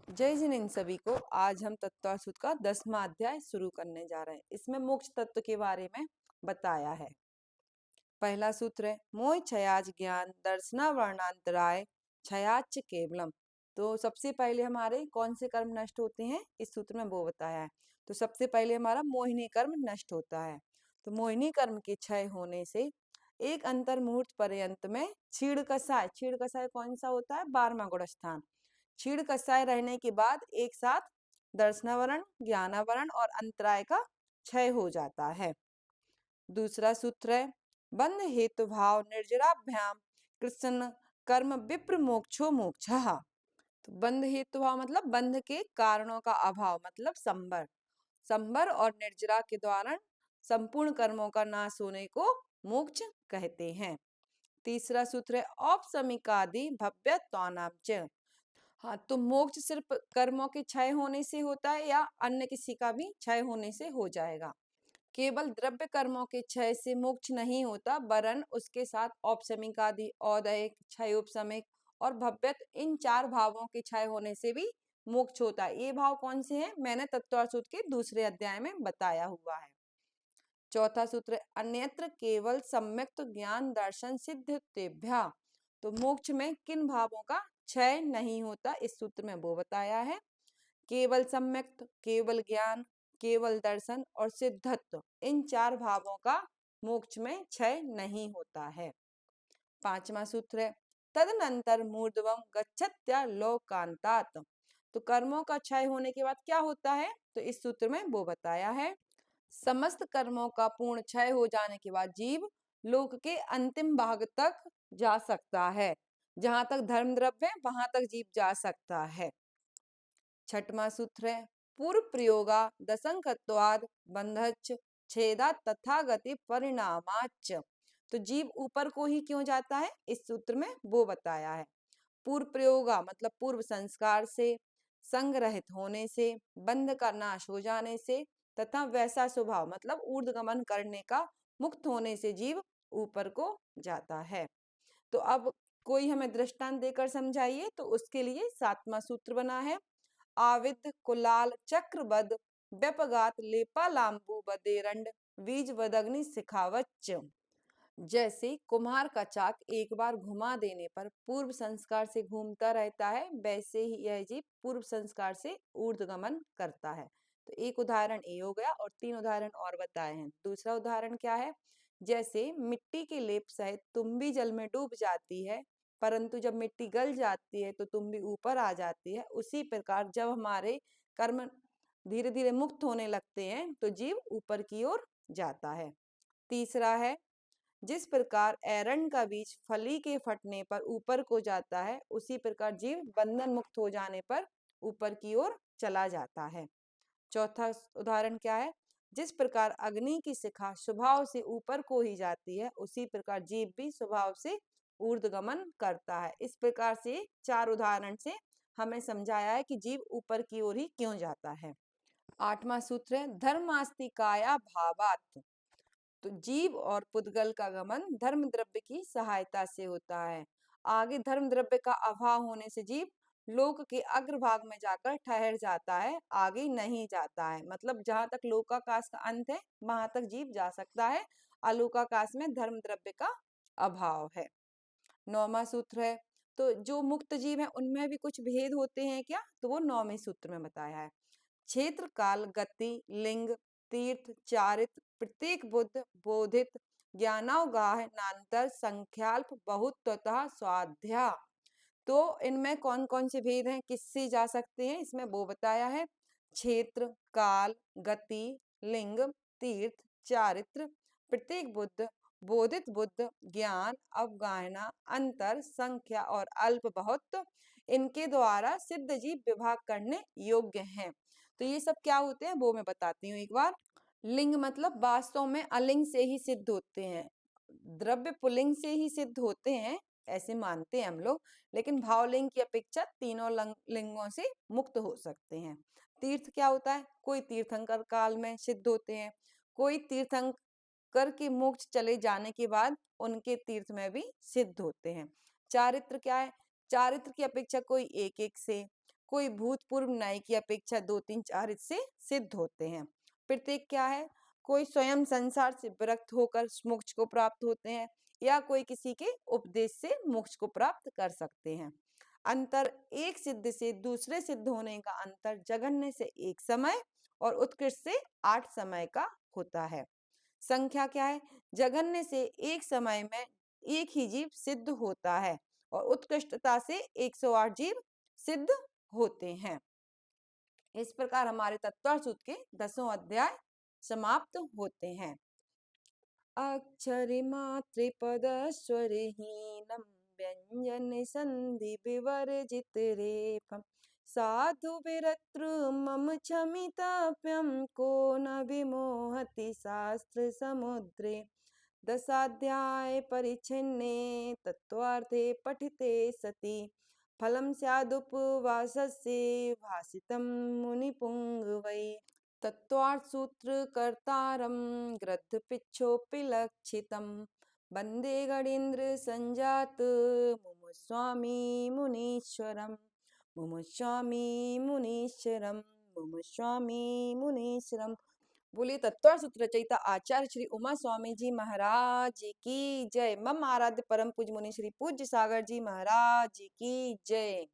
जय जिन इन सभी को। आज हम तत्वासुद का 10वां अध्याय शुरू करने जा रहे हैं। इसमें मोक्ष तत्व के बारे में बताया है। पहला सूत्र है मोह छयाज ज्ञान दर्शना वर्णांतराय छयाच केवलम। तो सबसे पहले हमारे कौन से कर्म नष्ट होते हैं, इस सूत्र में वो बताया है। तो सबसे पहले हमारा मोहिनी कर्म नष्ट होता है। तो मोहिनी कर्म के क्षय होने से एक अंतर मुहूर्त पर्यंत में छीड़ कसाय कौन सा होता है, 12वां गुण स्थान। छीड़ कसाय रहने के बाद एक साथ दर्शनावरण ज्ञानावरण और अंतराय का क्षय हो जाता है। दूसरा सूत्र है बंध हेतु भाव निर्जराभ्याम कृष्ण कर्म विप्र मोक्षो मोक्षः। तो बंध हेतु भाव मतलब बंध के कारणों का अभाव, मतलब संबर और निर्जरा के द्वारा संपूर्ण कर्मों का नाश होने को मोक्ष कहते हैं। तीसरा सूत्र है औपसमिकादि भव्यत्वानां च। हाँ, तो मोक्ष सिर्फ कर्मों के क्षय होने से होता है या अन्य किसी का भी क्षय होने से हो जाएगा। केवल द्रव्य कर्मों के क्षय से मोक्ष नहीं होता, वरन उसके साथ औपसमिक आदि औदैहिक क्षयोपशमिक और भव्यत इन 4 भावों के क्षय होने से भी मोक्ष होता है। ये भाव कौन से हैं, मैंने तत्वासुद के दूसरे अध्याय में बताया हुआ है। चौथा सूत्र अन्यत्र केवल सम्यक्त ज्ञान दर्शन सिद्धतेभ्या। तो मोक्ष में किन भावों का क्षय नहीं होता, इस सूत्र में वो बताया है। केवल सम्यक्त, केवल ज्ञान, केवल दर्शन और सिद्धत्व, इन 4 भावों का मोक्ष में क्षय नहीं होता है। 5वां सूत्र है तदनंतर मूर्धवम गच्छत्या लोकांतात। तो कर्मों का क्षय होने के बाद क्या होता है, तो इस सूत्र में वो बताया है। समस्त कर्मों का पूर्ण क्षय हो जाने के बाद जीव लोक के अंतिम भाग तक जा सकता है। जहां तक धर्म द्रव्य है वहां तक जीव जा सकता है। 6वां सूत्र है पूर्व प्रयोगा दशंकत्वाद बंधच छेदा तथागति परिणामाच। तो जीव ऊपर को ही क्यों जाता है, इस सूत्र में वो बताया है। पूर्व प्रयोगा मतलब पूर्व संस्कार से, संग्रहित होने से, बंध का नाश हो जाने से, तथा वैसा स्वभाव मतलब ऊर्ध्वगमन करने का मुक्त होने से जीव ऊपर को जाता है। तो अब कोई हमें दृष्टांत देकर समझाइए, तो उसके लिए 7वां सूत्र बना है आविद कुलाल चक्रबद व्यपगात लेपालांबु बदेरंड बीज बदग्नि सिखावच्च। जैसे कुम्हार का चाक एक बार घुमा देने पर पूर्व संस्कार से घूमता रहता है, वैसे ही यह जीव पूर्व संस्कार से ऊर्ध्वगमन करता है। तो एक उदाहरण ये हो गया और 3 उदाहरण और बताए हैं। दूसरा उदाहरण क्या है, जैसे मिट्टी के लेप सहित तुम भी जल में डूब जाती है, परंतु जब मिट्टी गल जाती है तो तुम भी ऊपर आ जाती है। उसी प्रकार जब हमारे कर्म धीरे धीरे मुक्त होने लगते हैं तो जीव ऊपर की ओर जाता है। तीसरा है जिस प्रकार एरंड का बीज फली के फटने पर ऊपर को जाता है, उसी प्रकार जीव बंधन मुक्त हो जाने पर ऊपर की ओर चला जाता है। चौथा उदाहरण क्या है, जिस प्रकार अग्नि की शिखा स्वभाव से ऊपर को ही जाती है, उसी प्रकार जीव भी स्वभाव से ऊर्ध्वगमन करता है। इस प्रकार से 4 उदाहरण से हमें समझाया है कि जीव ऊपर की ओर ही क्यों जाता है। 8वां सूत्र है धर्मास्ति काया भावात। तो जीव और पुद्गल का गमन धर्म द्रव्य की सहायता से होता है। आगे धर्म द्रव्य का अभाव होने से जीव लोक के अग्रभाग में जाकर ठहर जाता है, आगे नहीं जाता है। मतलब जहां तक लोकाकाश का अंत है वहां तक जीव जा सकता है, अलोकाकाश में धर्म द्रव्य का अभाव है। 9वां सूत्र है तो जो मुक्त जीव है उनमें भी कुछ भेद होते हैं क्या, तो वो 9वें सूत्र में बताया है। क्षेत्र काल गति लिंग तीर्थ चारित्र प्रत्येक बुद्ध बोधित ज्ञानावगाह नान्तर संख्याल्प बहुत्वतः स्वाध्या। तो इनमें कौन कौन से भेद हैं, किससे जा सकते हैं, इसमें वो बताया है। क्षेत्र काल गति लिंग तीर्थ चारित्र प्रत्येक बुद्ध बोधित बुद्ध ज्ञान अवगाहना अंतर संख्या और अल्प बहुत, इनके द्वारा सिद्ध जीव विभाग करने योग्य हैं। तो ये सब क्या होते हैं वो मैं बताती हूँ एक बार। लिंग मतलब वास्तव में अलिंग से ही सिद्ध होते हैं, द्रव्य पुलिंग से ही सिद्ध होते हैं ऐसे मानते हैं हम लोग, लेकिन भावलिंग की अपेक्षा तीनों लिंगों से मुक्त हो सकते हैं। तीर्थ क्या होता है, कोई तीर्थंकर काल में सिद्ध होते हैं, कोई तीर्थंकर के मोक्ष चले जाने के बाद उनके तीर्थ में भी सिद्ध होते हैं। चारित्र क्या है, चारित्र की अपेक्षा कोई एक एक से, कोई भूतपूर्व न्याय की अपेक्षा 2 3 4 इससे सिद्ध होते हैं। प्रत्येक क्या है? कोई स्वयं संसार से विरक्त होकर मोक्ष को प्राप्त होते हैं या कोई किसी के उपदेश से मोक्ष को प्राप्त कर सकते हैं। अंतर एक सिद्ध से दूसरे सिद्ध होने का अंतर जघन्य से एक समय और उत्कृष्ट से 8 समय का होता है। संख्या क्या है? जघन्य से एक समय में एक ही जीव सिद्ध होता है और उत्कृष्टता से 108 जीव सिद्ध होते हैं। इस प्रकार हमारे तत्वार्थ सूत्र के 10 अध्याय समाप्त होते हैं। अक्षरि मातृपद स्वरहीनम व्यंजन संधि विवर्जित रेफम साधु विरतृ मम क्षमितव्यम को न विमोहति शास्त्र समुद्रे। 10 परिच्छिन्ने तत्वार्थे पठिते सति फलं स्यादुपवासस्य भासितं मुनिपुंगवै। तत्वार्थ सूत्र कर्तारं ग्रंथपिच्छोऽपि लक्षितं वन्दे गणेन्द्र संजात मुमुस्वामी मुनीश्वरम् मुमुस्वामी मुनीश्वरम्। बोलिए तत्वार्थ सूत्र रचयिता आचार्य श्री उमा स्वामी जी महाराज की जय। मम आराध्य परम पूज्य मुनि श्री पूज्य सागर जी महाराज की जय।